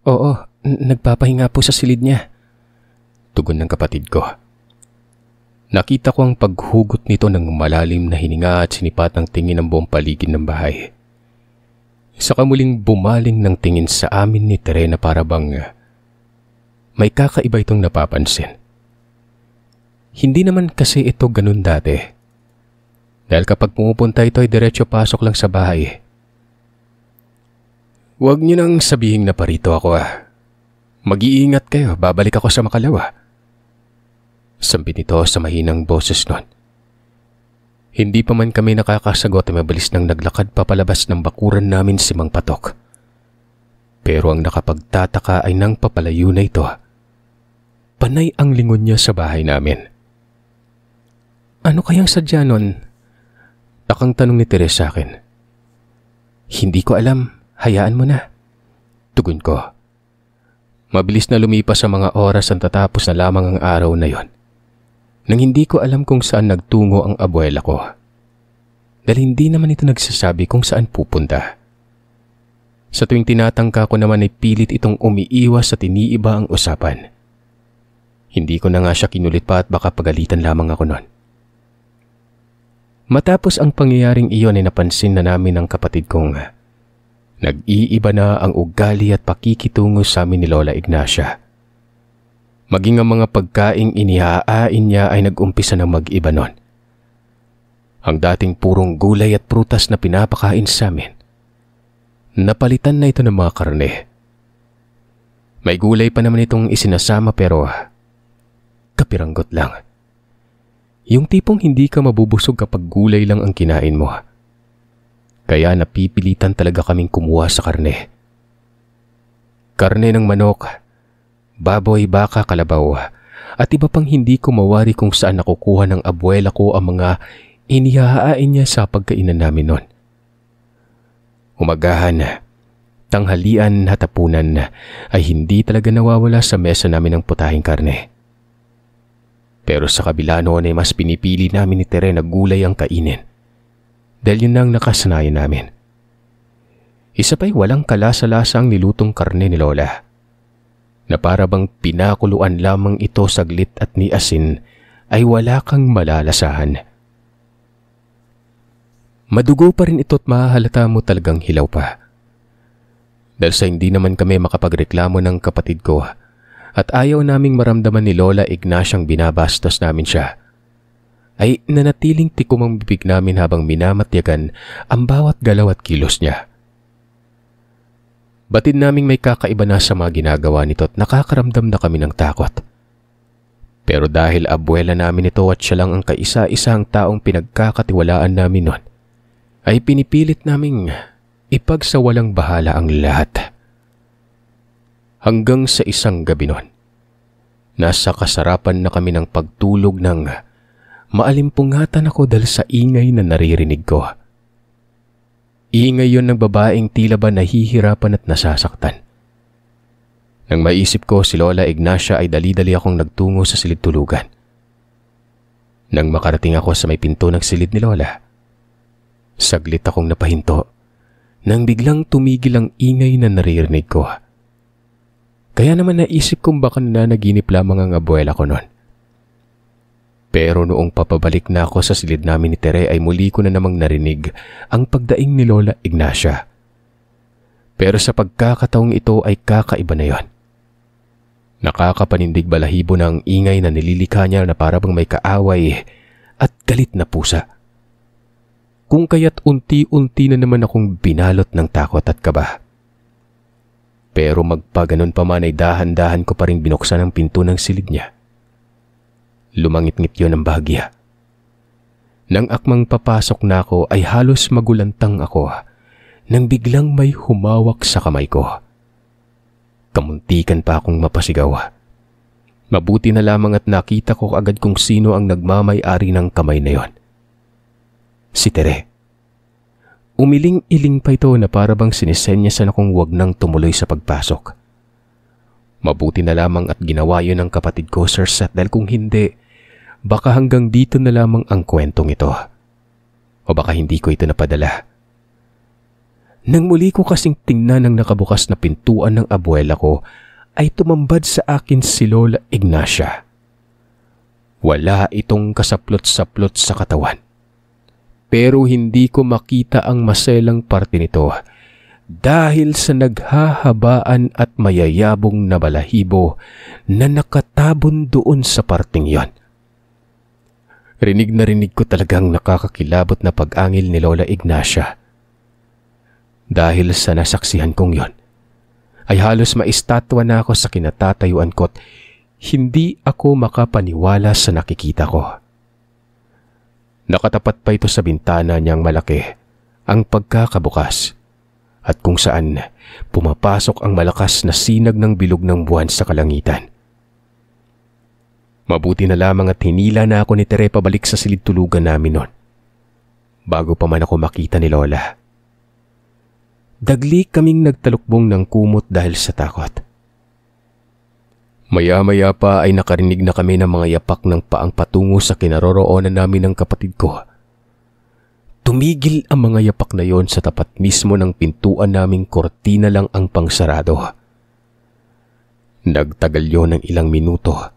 Oo, nagpapahinga po sa silid niya. Tugon ng kapatid ko. Nakita ko ang paghugot nito ng malalim na hininga at sinipat ng tingin ng buong paligid ng bahay. Saka muling bumaling ng tingin sa amin ni Tere na para bang may kakaiba itong napapansin. Hindi naman kasi ito ganun dati. Dahil kapag pumupunta ito ay diretso pasok lang sa bahay. Huwag niyo nang sabihin na parito ako Mag-iingat kayo, babalik ako sa Makalawa. Sabi nito sa mahinang boses nun. Hindi pa man kami nakakasagot ay mabilis nang naglakad papalabas ng bakuran namin si Mang Patok. Pero ang nakapagtataka ay nang papalayo na ito. Panay ang lingon niya sa bahay namin. Ano kayang sadya nun? Takang tanong ni Tere sa akin. Hindi ko alam, hayaan mo na. Tugon ko. Mabilis na lumipas sa mga oras ang tatapos na lamang ang araw na yon. Nang hindi ko alam kung saan nagtungo ang abuela ko. Dahil hindi naman ito nagsasabi kung saan pupunta. Sa tuwing tinatangka ko naman ay pilit itong umiiwas at iniiba ang usapan. Hindi ko na nga siya kinulit pa at baka pagalitan lamang ako nun. Matapos ang pangyayaring iyon ay napansin na namin ng kapatid kong nag-iiba na ang ugali at pakikitungo sa amin ni Lola Ignacia. Maging ang mga pagkaing inihahain niya ay nag-umpisa ng mag-iba nun. Ang dating purong gulay at prutas na pinapakain sa amin, napalitan na ito ng mga karne. May gulay pa naman itong isinasama pero kapiranggot lang. Yung tipong hindi ka mabubusog kapag gulay lang ang kinain mo. Kaya napipilitan talaga kaming kumuha sa karne. Karne ng manok, baboy, baka, kalabaw, at iba pang hindi ko mawari kung saan nakukuha ng abuela ko ang mga inihahain niya sa pagkainan namin nun. Umagahan, tanghalian, hatapunan ay hindi talaga nawawala sa mesa namin ng putahing karne. Pero sa kabila noon ay mas pinipili namin ni Tere na gulay ang kainin. Dahil yun ang nakasanayan namin. Isa pa'y walang kalasa-lasang nilutong karne ni Lola. Na para bang pinakuluan lamang ito saglit at ni asin ay wala kang malalasahan. Madugo pa rin ito at mahahalata mo talagang hilaw pa. Dahil sa hindi naman kami makapagreklamo ng kapatid ko at ayaw naming maramdaman ni Lola Ignaciang binabastos namin siya, ay nanatiling tikom ang bibig namin habang minamatyagan ang bawat galaw at kilos niya. Batid naming may kakaiba na sa mga ginagawa nito at nakakaramdam na kami ng takot. Pero dahil abuela namin ito at siya lang ang kaisa-isang taong pinagkakatiwalaan namin nun, ay pinipilit naming ipagsawalang bahala ang lahat. Hanggang sa isang gabi nun, nasa kasarapan na kami ng pagtulog ng maalimpungatan ako dahil sa ingay na naririnig ko. Ingay yon ng babaeng tila ba nahihirapan at nasasaktan. Nang maisip ko si Lola Ignacia ay dali-dali akong nagtungo sa silid tulugan. Nang makarating ako sa may pinto ng silid ni Lola, saglit akong napahinto nang biglang tumigil ang ingay na naririnig ko. Kaya naman naisip kong baka nananaginip lamang ang abuela ko noon. Pero noong papabalik na ako sa silid namin ni Tere ay muli ko na namang narinig ang pagdaing ni Lola Ignacia. Pero sa pagkakataong ito ay kakaiba na yon. Nakakapanindig balahibo na ang ingay na nililikha niya na para bang may kaaway at galit na pusa. Kung kaya't unti-unti na naman akong binalot ng takot at kaba. Pero magpaganon pa man ay dahan-dahan ko pa rin binuksan ang pinto ng silid niya. Lumangit-ngit yon ng bahagya. Nang akmang papasok na ako ay halos magulantang ako nang biglang may humawak sa kamay ko. Kamuntikan pa akong mapasigaw. Mabuti na lamang at nakita ko agad kung sino ang nagmamay-ari ng kamay na yon. Si Tere. Umiling-iling pa ito na para bang sinisenyasan akong huwag nang tumuloy sa pagpasok. Mabuti na lamang at ginawa yun ng kapatid ko, Sir Seth, dahil kung hindi, baka hanggang dito na lamang ang kwentong ito. O baka hindi ko ito napadala. Nang muli ko kasing tingnan ang nakabukas na pintuan ng abuela ko, ay tumambad sa akin si Lola Ignacia. Wala itong kasaplot-saplot sa katawan. Pero hindi ko makita ang maselang parte nito dahil sa naghahabaan at mayayabong na balahibo na nakatabon doon sa parting yon. Rinig na rinig ko talagang nakakakilabot na pag-angil ni Lola Ignacia. Dahil sa nasaksihan kong yon, ay halos maistatwa na ako sa kinatatayuan ko't hindi ako makapaniwala sa nakikita ko. Nakatapat pa ito sa bintana niyang malaki, ang pagkakabukas, at kung saan pumapasok ang malakas na sinag ng bilog ng buwan sa kalangitan. Mabuti na lamang at hinila na ako ni Tere pabalik sa silid tulugan namin noon, bago pa man ako makita ni Lola. Dagli kaming nagtalukbong ng kumot dahil sa takot. Maya-maya pa ay nakarinig na kami ng mga yapak ng paang patungo sa kinaroroonan namin ng kapatid ko. Tumigil ang mga yapak na yon sa tapat mismo ng pintuan naming kortina lang ang pangsarado. Nagtagal yon ng ilang minuto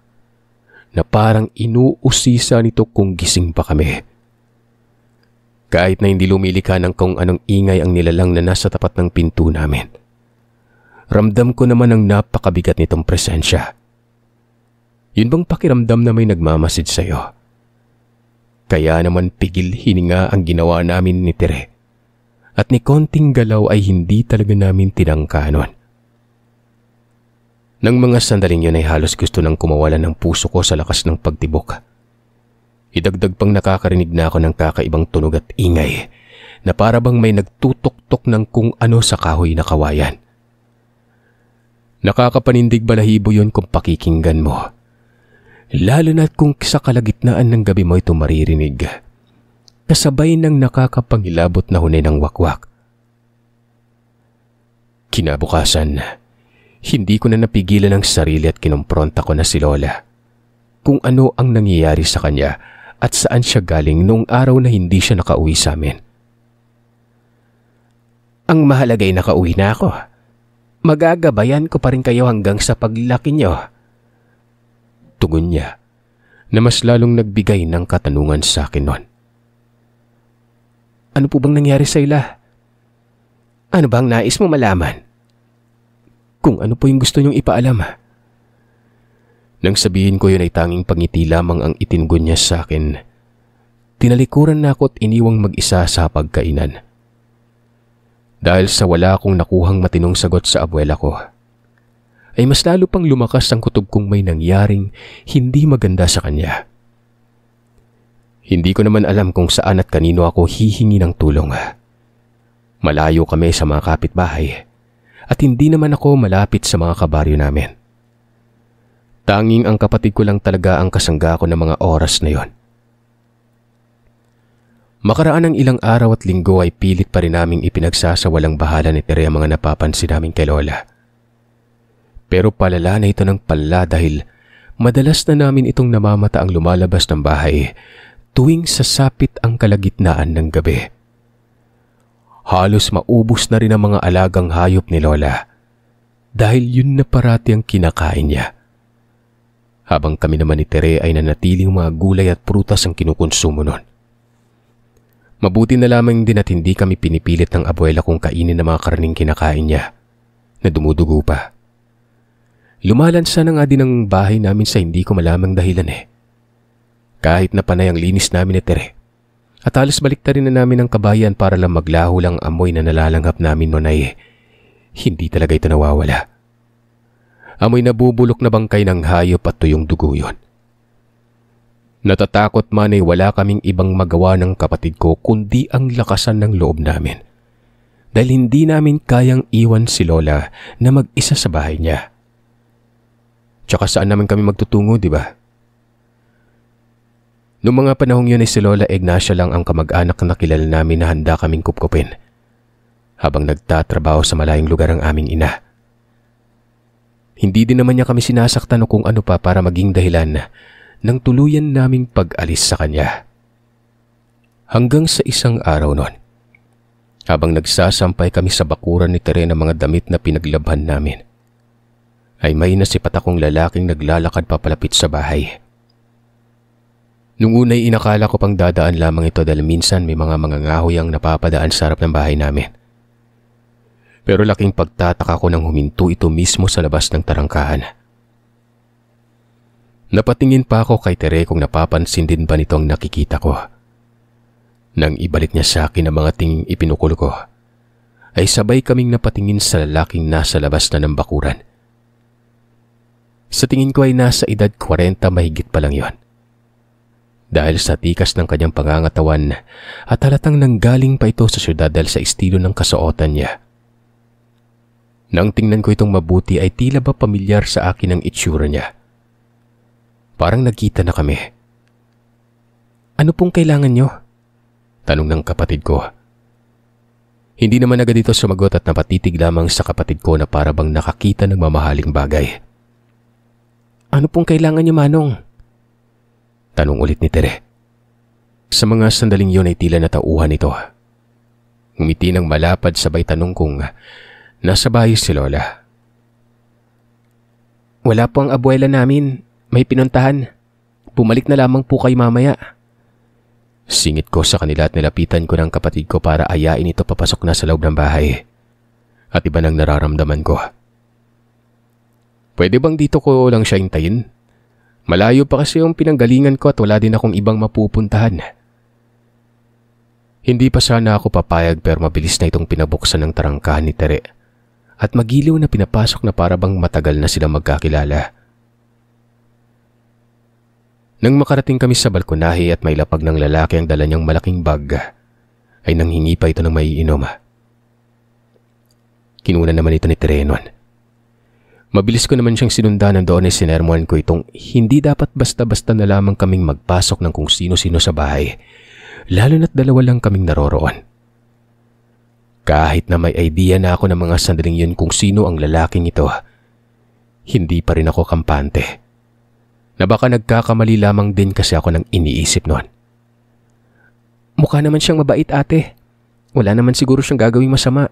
na parang inuusisa nito kung gising pa kami. Kahit na hindi lumilika ng kung anong ingay ang nilalang na nasa tapat ng pinto namin, ramdam ko naman ang napakabigat nitong presensya. Yun bang pakiramdam na may nagmamasid sa'yo? Kaya naman pigil hininga ang ginawa namin ni Tere, at ni konting galaw ay hindi talaga namin tinangkanon. Nang mga sandaling yun ay halos gusto nang kumawalan ng puso ko sa lakas ng pagtibok. Idagdag pang nakakarinig na ako ng kakaibang tunog at ingay na para bang may nagtutok-tok ng kung ano sa kahoy na kawayan. Nakakapanindig balahibo yun kung pakikinggan mo, lalo na't kung sa kalagitnaan ng gabi mo ito maririnig, kasabay ng nakakapangilabot na hunay ng wakwak. Kinabukasan, hindi ko na napigilan ang sarili at kinompronta ko na si Lola kung ano ang nangyayari sa kanya at saan siya galing noong araw na hindi siya nakauwi sa amin. Ang mahalagay nakauwi na ako. Magagabayan ko pa rin kayo hanggang sa paglaki niyo. Tugon niya na mas lalong nagbigay ng katanungan sa akin noon. Ano po bang nangyari sa ila? Ano bang nais mo malaman? Kung ano po yung gusto niyong ipaalam. Nang sabihin ko yun ay tanging pangiti lamang ang itingon niya sa akin. Tinalikuran na ako at iniwang mag-isa sa pagkainan. Dahil sa wala akong nakuhang matinong sagot sa abuela ko, ay mas lalo pang lumakas ang kutob kong may nangyaring hindi maganda sa kanya. Hindi ko naman alam kung saan at kanino ako hihingi ng tulong. Malayo kami sa mga kapitbahay at hindi naman ako malapit sa mga kabaryo namin. Tanging ang kapatid ko lang talaga ang kasangga ko ng mga oras na yon. Makaraan ng ilang araw at linggo ay pilit pa rin naming ipinagsasawalang bahala ni Tere ang mga napapansin namin kay Lola. Pero palala na ito ng palala dahil madalas na namin itong namamata ang lumalabas ng bahay tuwing sasapit ang kalagitnaan ng gabi. Halos maubos na rin ang mga alagang hayop ni Lola dahil yun na parati ang kinakain niya. Habang kami naman ni Tere ay nanatiling mga gulay at prutas ang kinukonsumo nun. Mabuti na lamang din at hindi kami pinipilit ng abuela kung kainin ang mga karning kinakain niya na dumudugo pa. Lumalansa na nga din ang bahay namin sa hindi ko malamang dahilan Kahit na panay ang linis namin ni Tere at halos baliktarin na namin ang kabayan para lang maglaho lang amoy na nalalanghap namin noon ay hindi talaga ito nawawala. Amoy na bubulok na bangkay ng hayop at tuyong dugo yon. Natatakot man ay wala kaming ibang magawa ng kapatid ko kundi ang lakasan ng loob namin. Dahil hindi namin kayang iwan si Lola na mag-isa sa bahay niya. Tsaka saan naman kami magtutungo, di ba? Noong mga panahong yun ay si Lola Ignacia lang ang kamag-anak na kilala namin na handa kaming kupkupin habang nagtatrabaho sa malayong lugar ang aming ina. Hindi din naman niya kami sinasaktan o kung ano pa para maging dahilan ng tuluyan naming pag-alis sa kanya. Hanggang sa isang araw noon, Habang nagsasampay kami sa bakuran ni Tere ng mga damit na pinaglabhan namin, ay may nasipat akong lalaking naglalakad papalapit sa bahay. Nung una'y inakala ko pang dadaan lamang ito dahil minsan may mga mangangahoy ang napapadaan sa harap ng bahay namin. Pero laking pagtataka ko nang huminto ito mismo sa labas ng tarangkahan. Napatingin pa ako kay Tere kung napapansin din ba nito ang nakikita ko. Nang ibalik niya sa akin ang mga tinging ipinukul ko, ay sabay kaming napatingin sa lalaking nasa labas na ng bakuran. Sa tingin ko ay nasa edad 40 mahigit pa lang yon. Dahil sa tikas ng kanyang pangangatawan at halatang nanggaling pa ito sa syudad dahil sa estilo ng kasuotan niya. Nang tingnan ko itong mabuti ay tila ba pamilyar sa akin ang itsura niya. Parang nagkita na kami. Ano pong kailangan niyo? Tanong ng kapatid ko. Hindi naman agad ito sumagot at napatitig lamang sa kapatid ko na para bang nakakita ng mamahaling bagay. Ano pong kailangan niyo, Manong? Tanong ulit ni Tere. Sa mga sandaling yun ay tila natauhan ito. Ngumiti ng malapad sabay tanong kung nasa bahay si Lola. Wala po ang abuela namin. May pinuntahan. Bumalik na lamang po kayo mamaya. Singit ko sa kanila at nilapitan ko ng kapatid ko para ayain ito papasok na sa loob ng bahay. At iba nang nararamdaman ko. Pwede bang dito ko lang siya hintayin? Malayo pa kasi yung pinanggalingan ko at wala din akong ibang mapupuntahan. Hindi pa sana ako papayag pero mabilis na itong pinabuksan ng tarangkahan ni Tere at magiliw na pinapasok na para bang matagal na silang magkakilala. Nang makarating kami sa balkonahe at may lapag ng lalaki ang dala niyang malaking bag, ay nanghingi pa ito ng maiinom. Kinuna naman ito ni Tere noon. Mabilis ko naman siyang sinundanan doon ay sinermohan ko itong hindi dapat basta-basta na lamang kaming magpasok ng kung sino-sino sa bahay, lalo na't dalawa lang kaming naroroon. Kahit na may idea na ako ng mga sandaling yun kung sino ang lalaking ito, hindi pa rin ako kampante. Na baka nagkakamali lamang din kasi ako nang iniisip noon. Mukha naman siyang mabait, ate. Wala naman siguro siyang gagawing masama.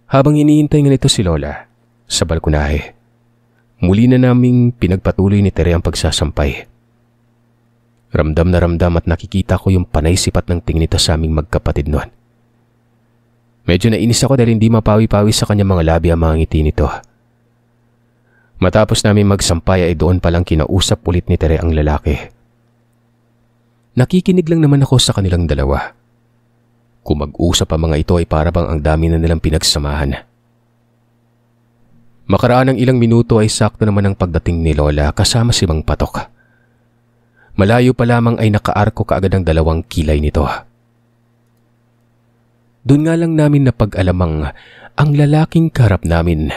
Habang hinihintay nga nito si Lola sa balkonahe, muli na naming pinagpatuloy ni Tere ang pagsasampay. Ramdam na ramdam at nakikita ko yung panay sipat ng tingin nito sa aming magkapatid noon. Medyo nainis ako dahil hindi mapawi-pawi sa kanyang mga labi ang mga ngiti nito. Matapos namin magsampay ay doon palang kinausap ulit ni Tere ang lalaki. Nakikinig lang naman ako sa kanilang dalawa. Kung mag-usap ang mga ito ay para bang ang dami na nilang pinagsamahan. Makaraan ng ilang minuto ay sakto naman ang pagdating ni Lola kasama si Mang Patok. Malayo pa lamang ay nakaarko kaagad ang dalawang kilay nito. Doon nga lang namin napag-alamang ang lalaking kaharap namin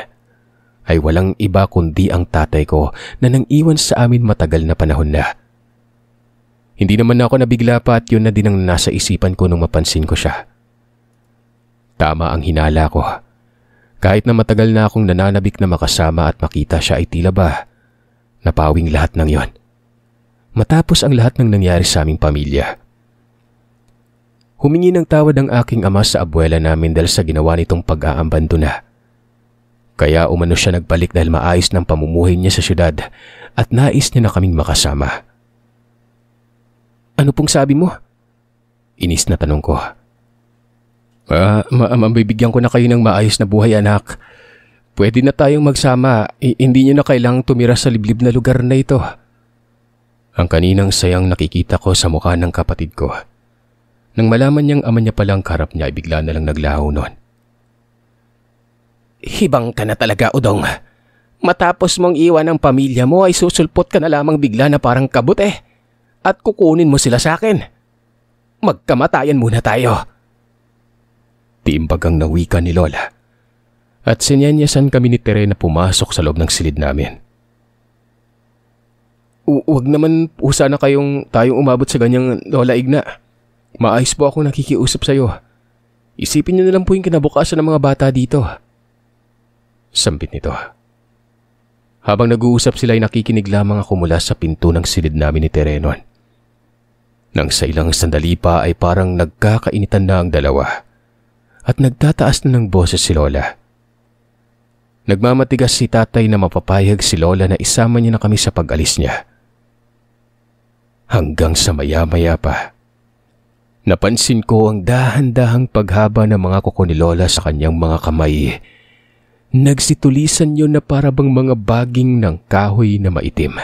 ay walang iba kundi ang tatay ko na nang iwan sa amin matagal na panahon na. Hindi naman ako nabigla pa at yun na din ang nasa isipan ko nung mapansin ko siya. Tama ang hinala ko. Kahit na matagal na akong nananabik na makasama at makita siya ay tila ba napawing lahat ng yon. Matapos ang lahat ng nangyari sa aming pamilya. Humingi ng tawad ang aking ama sa abuela namin dahil sa ginawa nitong pag-aambandona. Kaya umano siya nagbalik dahil maayos ng pamumuhay niya sa syudad at nais niya na kaming makasama. Ano pong sabi mo? Inis na tanong ko. Mabibigyan ko na kayo ng maayos na buhay, anak. Pwede na tayong magsama. Hindi niyo na kailangang tumira sa liblib na lugar na ito. Ang kaninang sayang nakikita ko sa mukha ng kapatid ko. Nang malaman niyang ama niya palang karap niya ay bigla na lang naglaho noon. Hibang ka na talaga, Udong. Matapos mong iwan ang pamilya mo ay susulpot ka na lamang bigla na parang kabut at kukunin mo sila sa akin. Magkamatayan muna tayo. Tiimbag ang nawika ni Lola at sinyanyasan kami ni Tere na pumasok sa loob ng silid namin. Huwag naman po sana tayong umabot sa ganyang, Lola Igna. Maayos po ako nakikiusap sa iyo. Isipin niyo na lang po yung kinabukasan ng mga bata dito. Sambit nito. Habang nag-uusap sila ay nakikinig lamang ako mula sa pinto ng silid namin ni Tere noon. Nang sa ilang sandali pa ay parang nagkakainitan na ang dalawa at nagtataas na ng boses si Lola. Nagmamatigas si tatay na mapapayag si Lola na isama niya na kami sa pag-alis niya. Hanggang sa maya-maya pa, napansin ko ang dahan-dahang paghaba ng mga kuko ni Lola sa kanyang mga kamay. Nagsitulisan yun na para bang mga baging ng kahoy na maitim.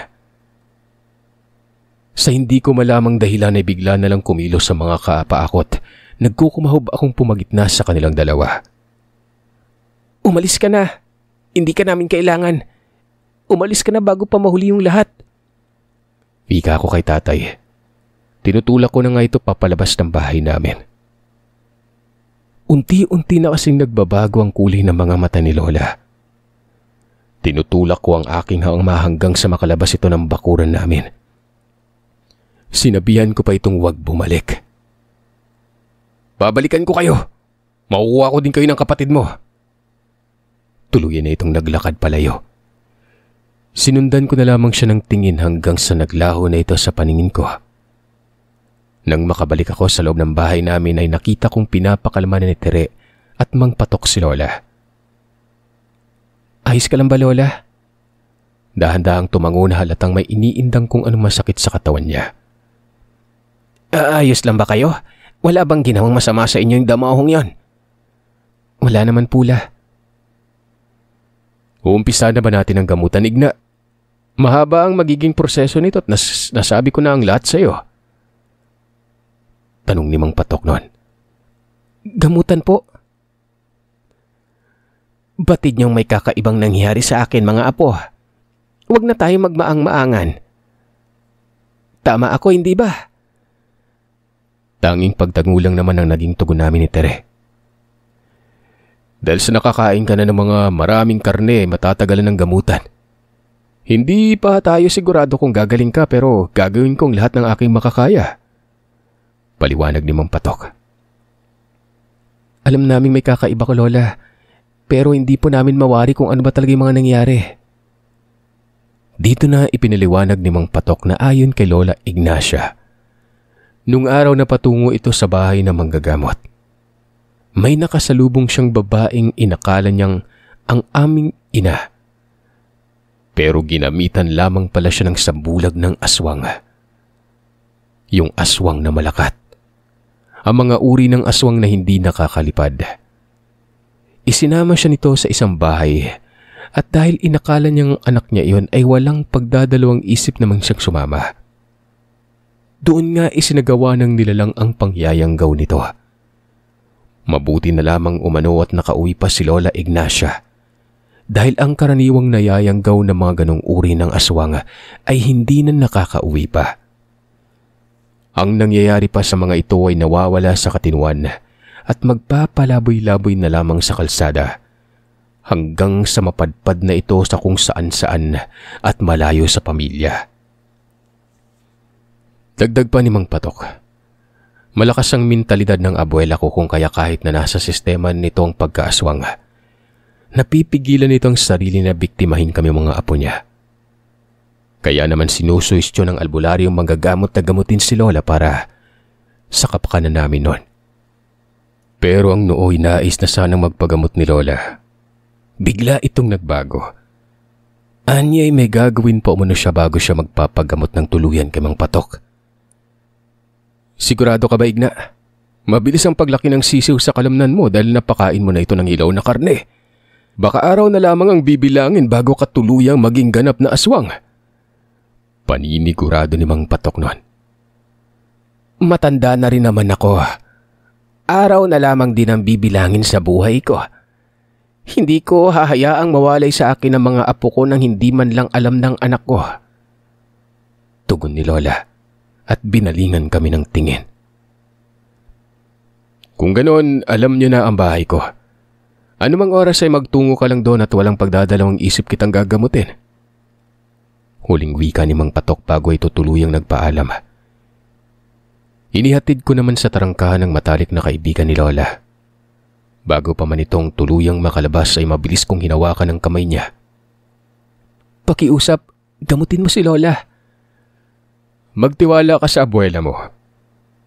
Sa hindi ko malamang dahilan ay bigla na lang kumilos sa mga kaapaakot. Nagkukumahog akong pumagitna sa kanilang dalawa. "Umalis ka na. Hindi ka namin kailangan. Umalis ka na bago pa mahuli yung lahat." Wika ko kay tatay. Tinutulak ko na nga ito papalabas ng bahay namin. Unti-unti na kasing nagbabago ang kulay ng mga mata ni Lola. Tinutulak ko ang aking hangma hanggang sa makalabas ito ng bakuran namin. Sinabihan ko pa itong huwag bumalik. "Babalikan ko kayo. Makukuha ko din kayo ng kapatid mo." Tuluyan na itong naglakad palayo. Sinundan ko na lamang siya ng tingin hanggang sa naglaho na ito sa paningin ko. Nang makabalik ako sa loob ng bahay namin ay nakita kong pinapakalma ni Tere at Mang Patok si Lola. "Ayos ka lang ba, Lola?" Dahan-dahang tumango na halatang may iniindang kung anong masakit sa katawan niya. "Ayos lang ba kayo? Wala bang ginawang masama sa inyo yung damahong yon?" "Wala naman, Pula." "Uumpisa na ba natin ang gamutan, Igna? Mahaba ang magiging proseso nito at nasabi ko na ang lahat sa iyo." Tanong ni Mang Patok noon. "Gamutan po?" "Batid niyong may kakaibang nangyari sa akin, mga apo. Huwag na tayo magmaang-maangan. Tama ako, hindi ba?" Tanging pagtangulang naman ang naging tugon namin ni Tere. "Dahil sa nakakain ka na ng mga maraming karne, matatagalan ng gamutan. Hindi pa tayo sigurado kung gagaling ka pero gagawin kong lahat ng aking makakaya." Paliwanag ni Mang Patok. "Alam namin may kakaiba ko, Lola, pero hindi po namin mawari kung ano ba talaga yung mga nangyari." Dito na ipinaliwanag ni Mang Patok na ayon kay Lola Ignacia, nung araw na patungo ito sa bahay ng manggagamot, may nakasalubong siyang babaeng inakala niyang ang aming ina. Pero ginamitan lamang pala siya ng sambulag ng aswang. Yung aswang na malakat. Ang mga uri ng aswang na hindi nakakalipad. Isinama siya nito sa isang bahay at dahil inakala niyang anak niya iyon ay walang pagdadalawang isip naman siyang sumama. Doon nga isinagawa ng nilalang ang pangyayanggaw nito. Mabuti na lamang umano at nakauwi pa si Lola Ignacia. Dahil ang karaniwang nayayanggaw na mga ganong uri ng aswang ay hindi na nakakauwi pa. Ang nangyayari pa sa mga ito ay nawawala sa katinuan at magpapalaboy-laboy na lamang sa kalsada hanggang sa mapadpad na ito sa kung saan-saan at malayo sa pamilya. Dagdag pa ni Mang Patok, malakas ang mentalidad ng abuela ko kung kaya kahit na nasa sistema nitong pagkaaswang, napipigilan nitong sarili na biktimahin kami mga apo niya. Kaya naman sinusuistyo ng albularyong manggagamot na gamutin si Lola para sa kapakanan namin noon. Pero ang nooy nais na sanang magpagamot ni Lola. Bigla itong nagbago. Anya'y may gagawin pa umano siya bago siya magpapagamot ng tuluyan kay Mang Patok. "Sigurado ka ba, Igna? Mabilis ang paglaki ng sisiw sa kalamnan mo dahil napakain mo na ito ng ilaw na karne. Baka araw na lamang ang bibilangin bago ka tuluyang maging ganap na aswang." Paninigurado ni Mang Patok noon. "Matanda na rin naman ako. Araw na lamang din ang bibilangin sa buhay ko. Hindi ko hahayaang mawalay sa akin ang mga apo ko nang hindi man lang alam ng anak ko." Tugon ni Lola at binalingan kami ng tingin. "Kung ganoon, alam niyo na ang bahay ko. Anumang oras ay magtungo ka lang doon at walang pagdadalawang isip kitang gagamutin." Huling wika ni Mang Patok bago ito tuluyang nagpaalam. Inihatid ko naman sa tarangkahan ng matalik na kaibigan ni Lola. Bago pa man itong tuluyang makalabas ay mabilis kong hinawakan ang kamay niya. "Pakiusap, gamutin mo si Lola." "Magtiwala ka sa abuela mo.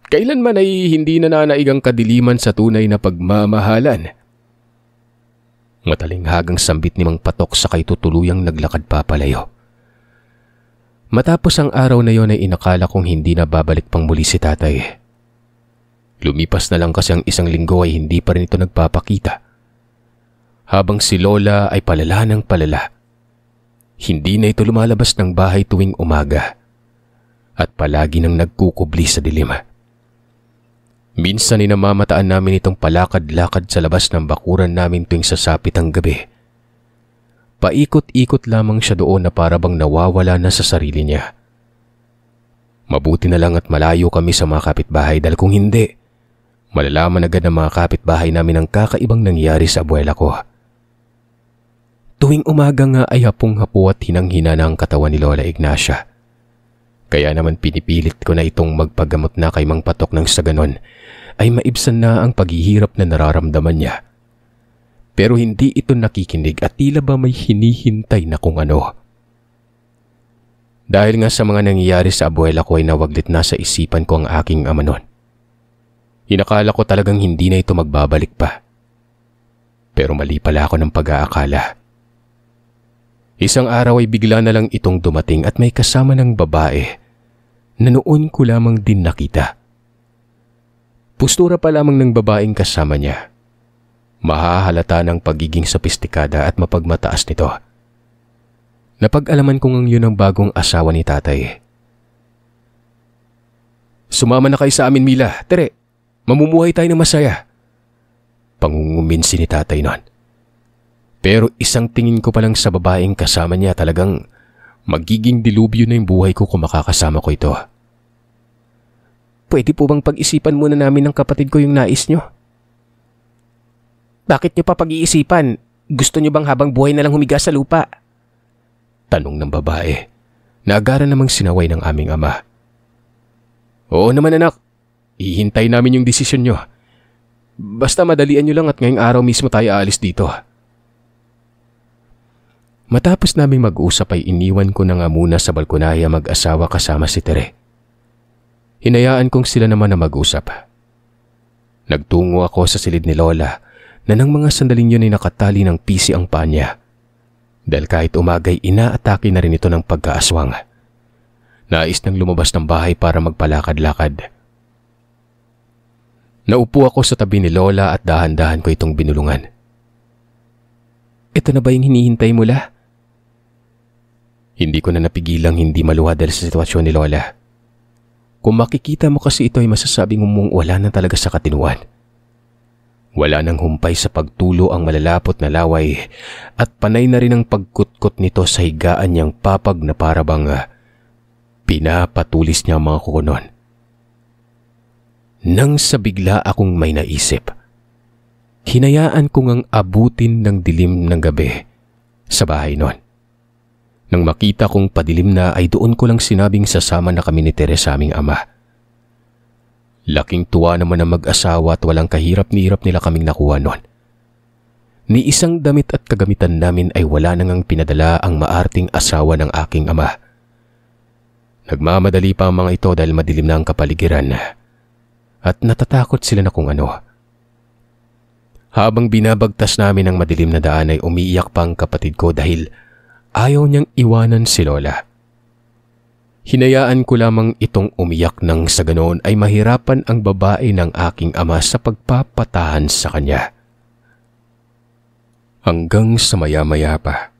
kailanman ay hindi nananaig ang kadiliman sa tunay na pagmamahalan. Matalinghagang sambit ni Mang Patok sakay tutuluyang naglakad papalayo. Matapos ang araw na yon ay inakala kong hindi na babalik pang muli si tatay. Lumipas na lang kasi ang isang linggo ay hindi pa rin ito nagpapakita. Habang si Lola ay palala ng palala. Hindi na ito lumalabas ng bahay tuwing umaga at palagi nang nagkukubli sa dilim. Minsan ay namamataan namin itong palakad-lakad sa labas ng bakuran namin tuwing sasapit ang gabi. Paikot-ikot lamang siya doon na para bang nawawala na sa sarili niya. Mabuti na lang at malayo kami sa mga kapitbahay dahil kung hindi, malalaman agad ng mga kapitbahay namin ang kakaibang nangyari sa abuela ko. Tuwing umaga nga ay hapong-hapo at hinang-hina na ang katawan ni Lola Ignacia. Kaya naman pinipilit ko na itong magpagamot na kay Mang Patok nang sa ganon ay maibsan na ang paghihirap na nararamdaman niya. Pero hindi ito nakikinig at tila ba may hinihintay na kung ano. Dahil nga sa mga nangyayari sa abuela ko ay nawaglit na sa isipan ko ang aking ama noon. Inakala ko talagang hindi na ito magbabalik pa. Pero mali pala ako ng pag-aakala. Isang araw ay bigla na lang itong dumating at may kasama ng babae na noon ko lamang din nakita. Postura pa lamang ng babaeng kasama niya. Mahahalata ng pagiging sopistikada at mapagmataas nito. Napag-alaman kong yun ang bagong asawa ni tatay. "Sumama na kayo sa amin, Mila. Tere, mamumuhay tayo ng masaya." Pangunguminsi ni tatay noon. Pero isang tingin ko pa lang sa babaeng kasama niya talagang magiging dilubyo na yung buhay ko kung makakasama ko ito. "Pwede po bang pag-isipan muna namin ng kapatid ko yung nais nyo?" "Bakit nyo pa pag-iisipan? Gusto nyo bang habang buhay na lang humiga sa lupa?" Tanong ng babae, na agara namang sinaway ng aming ama. "Oo naman anak, ihintay namin yung desisyon nyo. Basta madalian nyo lang at ngayong araw mismo tayo aalis dito." Matapos naming mag-usap ay iniwan ko na nga muna sa balkonaya mag-asawa kasama si Tere. Hinayaan kong sila naman na mag-usap. Nagtungo ako sa silid ni Lola na nang mga sandaling yun ay nakatali ng pisi ang paa niya. Dahil kahit umagay inaatake na rin ito ng pagkaaswang. Nais nang lumabas ng bahay para magpalakad-lakad. Naupo ako sa tabi ni Lola at dahan-dahan ko itong binulungan. "Ito na ba yung hinihintay mo, La?" Hindi ko na napigilang hindi maluha dahil sa sitwasyon ni Lola. Kung makikita mo kasi ito ay masasabing mong wala na talaga sa katinuan. Wala nang humpay sa pagtulo ang malalapot na laway at panay na rin ang pagkutkot nito sa higaan niyang papag na para bang pinapatulis niya ang mga kukunon. Nang sa bigla akong may naisip, hinayaan kong ang abutin ng dilim ng gabi sa bahay noon. Nang makita kong padilim na ay doon ko lang sinabing sasama na kami ni Tere sa aming ama. Laking tuwa naman ang mag-asawa at walang kahirap-nihirap nila kaming nakuha noon. Ni isang damit at kagamitan namin ay wala nang pinadala ang maarting asawa ng aking ama. Nagmamadali pa ang mga ito dahil madilim na ang kapaligiran at natatakot sila na kung ano. Habang binabagtas namin ang madilim na daan ay umiiyak pa ang kapatid ko dahil ayaw niyang iwanan si Lola. Hinayaan ko lamang itong umiyak nang sa ganoon ay mahirapan ang babae ng aking ama sa pagpapatahan sa kanya. Hanggang sa maya-maya pa,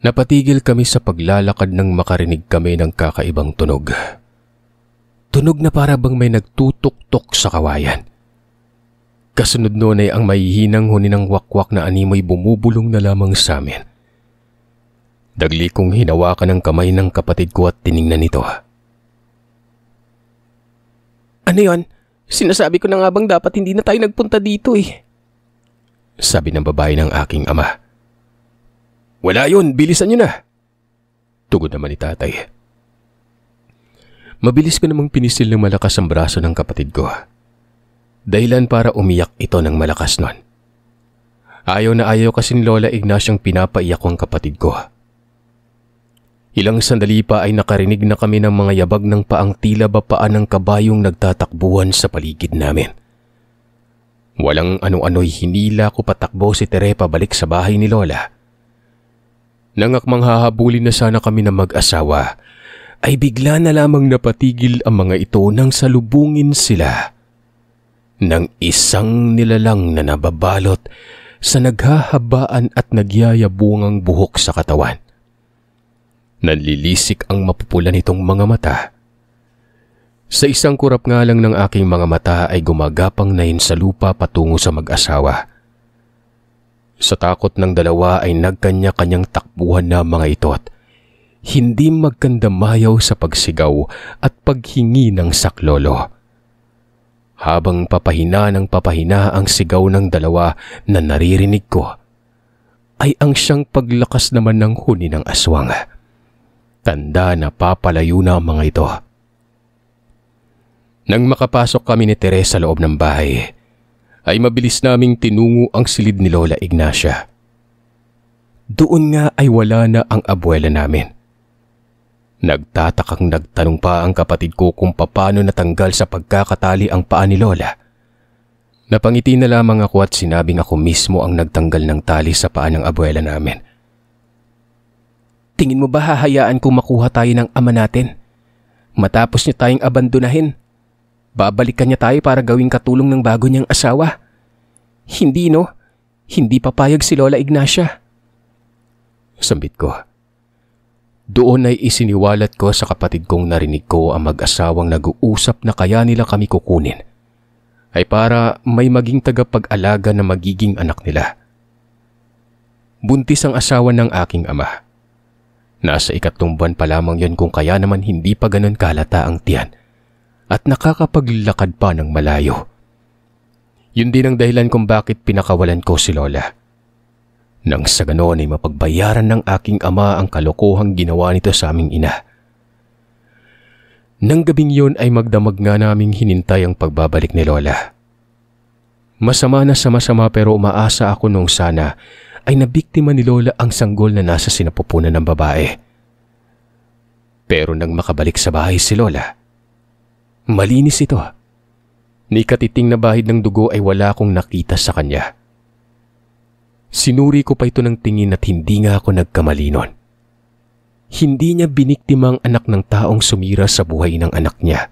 napatigil kami sa paglalakad nang makarinig kami ng kakaibang tunog. Tunog na para bang may nagtutok-tok sa kawayan. Kasunod noon ay ang mahihinang huni ng wakwak na animoy bumubulong na lamang sa amin. Dagli kong hinawakan ang kamay ng kapatid ko at tiningnan ito. "Ano yon? Sinasabi ko na nga bang dapat hindi na tayo nagpunta dito eh," sabi ng babae ng aking ama. "Wala yun, bilisan nyo na," tugon naman ni tatay. Mabilis ko namang pinisil ng malakas ang braso ng kapatid ko. Dahilan para umiyak ito ng malakas nun. Ayaw na ayaw kasi ni Lola Ignaciang pinapaiyak ko ang kapatid ko. Ilang sandali pa ay nakarinig na kami ng mga yabag ng paang tila ba paan ng kabayong nagtatakbuhan sa paligid namin. Walang ano-ano'y hinila ko patakbo si Tere pabalik sa bahay ni Lola. Nang akmang hahabulin na sana kami na mag-asawa, ay bigla na lamang napatigil ang mga ito nang salubungin sila ng isang nilalang na nababalot sa naghahabaan at nagyayabungang buhok sa katawan. Nanlilisik ang mapupula nitong mga mata. Sa isang kurap nga lang ng aking mga mata ay gumagapang na yun sa lupa patungo sa mag-asawa. Sa takot ng dalawa ay nagkanya-kanyang takbuhan na mga ito at hindi magkandamayaw sa pagsigaw at paghingi ng saklolo. Habang papahina ng papahina ang sigaw ng dalawa na naririnig ko, ay ang siyang paglakas naman ng huni ng aswang. Tanda na papalayo na ang mga ito. Nang makapasok kami ni Teresa sa loob ng bahay, ay mabilis naming tinungo ang silid ni Lola Ignacia. Doon nga ay wala na ang abuela namin. Nagtatakang nagtanong pa ang kapatid ko kung paano natanggal sa pagkakatali ang paa ni Lola. Napangiti na lamang ako at sinabing ako mismo ang nagtanggal ng tali sa paa ng abuela namin. Tingin mo ba hahayaan kung makuha tayo ng ama natin? Matapos niya tayong abandonahin, babalikan niya tayo para gawing katulong ng bago niyang asawa. Hindi no, hindi papayag si Lola Ignacia. Sambit ko. Doon ay isiniwalat ko sa kapatid kong narinig ko ang mag-asawang nag-uusap na kaya nila kami kukunin ay para may maging tagapag-alaga na magiging anak nila. Buntis ang asawa ng aking ama. Nasa 3 buwan pa lamang yon kung kaya naman hindi pa ganun kalata ang tiyan at nakakapaglakad pa ng malayo. Yun din ang dahilan kung bakit pinakawalan ko si Lola. Nang sa ganoon ay mapagbayaran ng aking ama ang kalokohang ginawa nito sa aming ina. Nang gabing yun ay magdamag nga naming hinintay ang pagbabalik ni Lola. Masama na sa masama pero umaasa ako nung sana ay nabiktima ni Lola ang sanggol na nasa sinapupunan ng babae. Pero nang makabalik sa bahay si Lola, malinis ito. Ni katiting na bahid ng dugo ay wala akong nakita sa kanya. Sinuri ko pa ito ng tingin at hindi nga ako nagkamali nun. Hindi niya biniktima ang anak ng taong sumira sa buhay ng anak niya.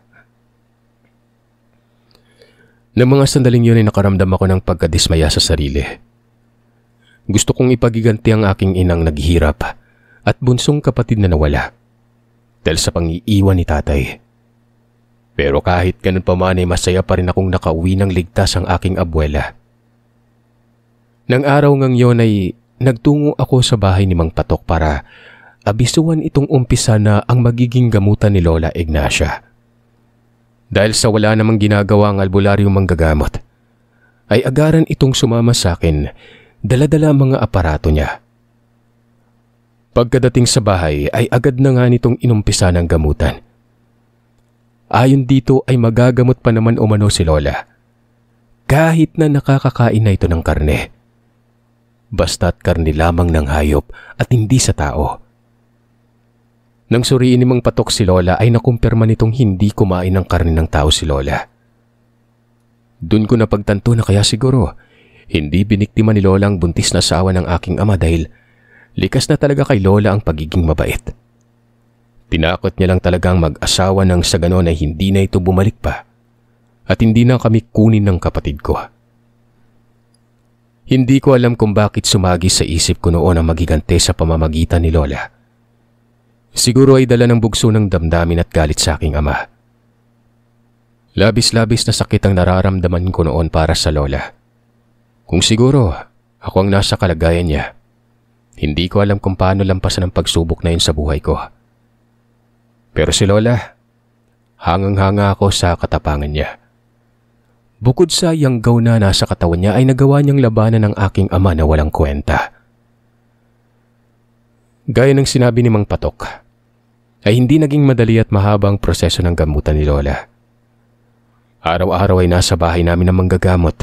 Nang mga sandaling yun ay nakaramdam ako ng pagkadismaya sa sarili. Gusto kong ipagiganti ang aking inang naghihirap at bunsong kapatid na nawala dahil sa pang-iiwan ni tatay. Pero kahit ganun pa man ay masaya pa rin akong nakauwi ng ligtas ang aking abuela. Nang araw ngang yon ay nagtungo ako sa bahay ni Mang Patok para abisuan itong umpisa na ang magiging gamutan ni Lola Ignacia. Dahil sa wala namang ginagawa ang albularyong manggagamot, ay agaran itong sumama sa akin, dala-dala mga aparato niya. Pagkadating sa bahay ay agad na nga nitong inumpisa ng gamutan. Ayon dito ay magagamot pa naman umano si Lola. Kahit na nakakakain na ito ng karne. Basta't karne lamang ng hayop at hindi sa tao. Nang suriin ni Mang Patok si Lola ay nakumpirma nitong hindi kumain ng karne ng tao si Lola. Doon ko napagtanto na kaya siguro hindi biniktima ni Lola ang buntis na asawa ng aking ama dahil likas na talaga kay Lola ang pagiging mabait. Tinakot niya lang talagang mag-asawa nang sa ganon ay hindi na ito bumalik pa at hindi na kami kunin ng kapatid ko. Hindi ko alam kung bakit sumagi sa isip ko noon ang magigante sa pamamagitan ni Lola. Siguro ay dala ng bugso ng damdamin at galit sa aking ama. Labis-labis na sakit ang nararamdaman ko noon para sa Lola. Kung siguro ako ang nasa kalagayan niya, hindi ko alam kung paano lampasan ang pagsubok na yun sa buhay ko. Pero si Lola, hangang-hanga ako sa katapangan niya. Bukod sa yanggaw na nasa katawan niya ay nagawa niyang labanan ng aking ama na walang kwenta. Gaya ng sinabi ni Mang Patok, ay hindi naging madali at mahabang proseso ng gamutan ni Lola. Araw-araw ay nasa bahay namin ang manggagamot.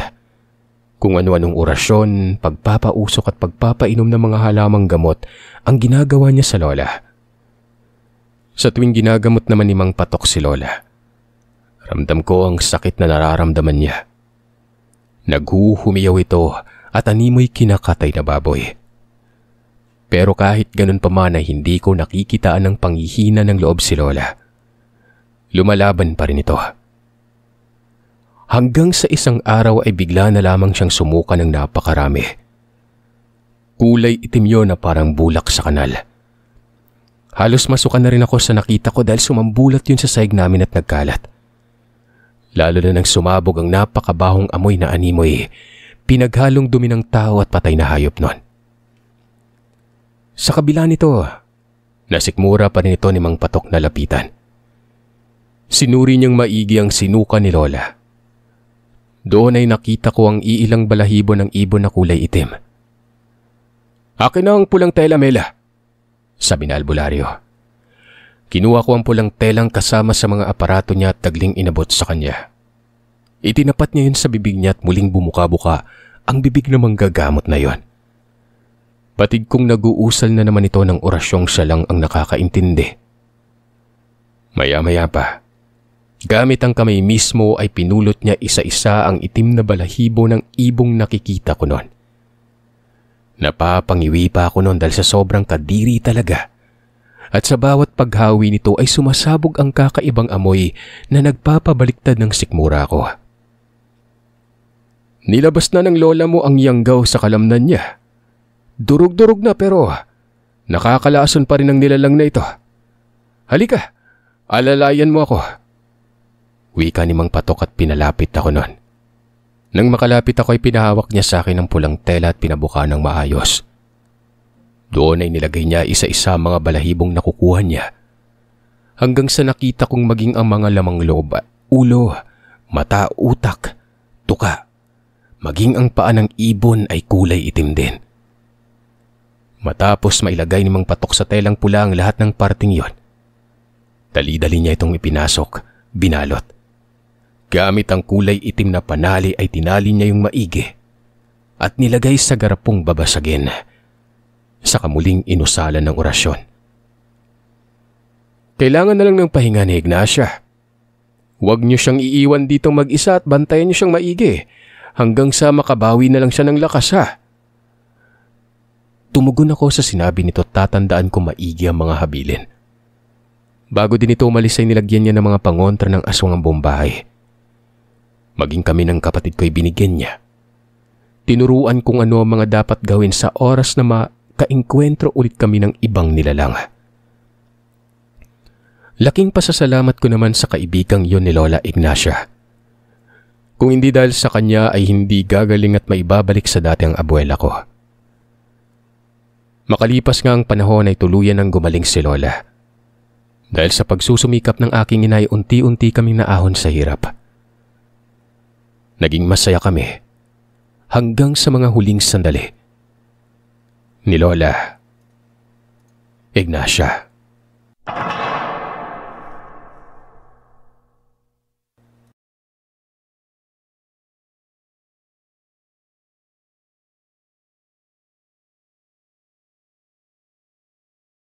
Kung ano-anong orasyon, pagpapausok at pagpapainom ng mga halamang gamot ang ginagawa niya sa Lola. Sa tuwing ginagamot naman ni Mang Patok si Lola, ramdam ko ang sakit na nararamdaman niya. Naghuhumiyaw ito at animoy kinakatay na baboy. Pero kahit ganun pa man ay hindi ko nakikitaan ng panghihina ng loob si Lola. Lumalaban pa rin ito. Hanggang sa isang araw ay bigla na lamang siyang sumuka ng napakarami. Kulay itim yun na parang bulak sa kanal. Halos masukan na rin ako sa nakita ko dahil sumambulat yun sa saig namin at nagkalat. Lalo na nang sumabog ang napakabahong amoy na animoy, pinaghalong dumi ng tao at patay na hayop nun. Sa kabila nito, nasikmura pa rin ito ni Mang Patok na lapitan. Sinuri niyang maigi ang sinuka ni Lola. Doon ay nakita ko ang iilang balahibo ng ibon na kulay itim. "Akin na ang pulang tela, Mela," sabi na albularyo. Kinuha ko ang pulang telang kasama sa mga aparato niya at tagling inabot sa kanya. Itinapat niya yun sa bibig niya at muling bumuka-buka ang bibig na manggagamot na yon. Patig kong nag-uusal na naman ito ng orasyong siya lang ang nakakaintindi. Maya-maya pa, gamit ang kamay mismo ay pinulot niya isa-isa ang itim na balahibo ng ibong nakikita ko noon. Napapangiwi pa ako noon dahil sa sobrang kadiri talaga. At sa bawat paghawi nito ay sumasabog ang kakaibang amoy na nagpapabaliktad ng sikmura ko. "Nilabas na ng lola mo ang yanggaw sa kalamnan niya. Durug-durug na pero nakakalason pa rin ang nilalang na ito. Halika, alalayan mo ako." Wika ni Mang Patok at pinalapit ako noon. Nang makalapit ako ay pinahawak niya sa akin ang pulang tela at pinabuka ng maayos. Doon ay nilagay niya isa-isa mga balahibong nakukuha niya. Hanggang sa nakita kong maging ang mga lamang loob, ulo, mata, utak, tuka, maging ang paa ng ibon ay kulay itim din. Matapos mailagay ni Mang Patok sa telang pula ang lahat ng parting yon, dali-dali niya itong ipinasok, binalot. Gamit ang kulay itim na panali ay tinali niya yung maigi at nilagay sa garapong babasagin. Saka muling inusalan ng orasyon. "Kailangan na lang ng pahinga ni Ignacia. Huwag niyo siyang iiwan dito mag-isa at bantayan niyo siyang maigi hanggang sa makabawi na lang siya ng lakas, ha?" Tumugon ako sa sinabi nito at tatandaan ko maigi ang mga habilin. Bago din ito umalis ay nilagyan niya ng mga pangontra ng aswang ang buong bahay. Maging kami ng kapatid ko'y binigyan niya. Tinuruan kung ano ang mga dapat gawin sa oras na makaengkwentro ulit kami ng ibang nilalang. Laking pasasalamat ko naman sa kaibigang yon ni Lola Ignacia. Kung hindi dahil sa kanya ay hindi gagaling at maibabalik sa dati ang abuela ko. Makalipas nga ang panahon ay tuluyan ng gumaling si Lola. Dahil sa pagsusumikap ng aking ina ay unti-unti kaming naahon sa hirap. Naging masaya kami hanggang sa mga huling sandali ni Lola Ignacia.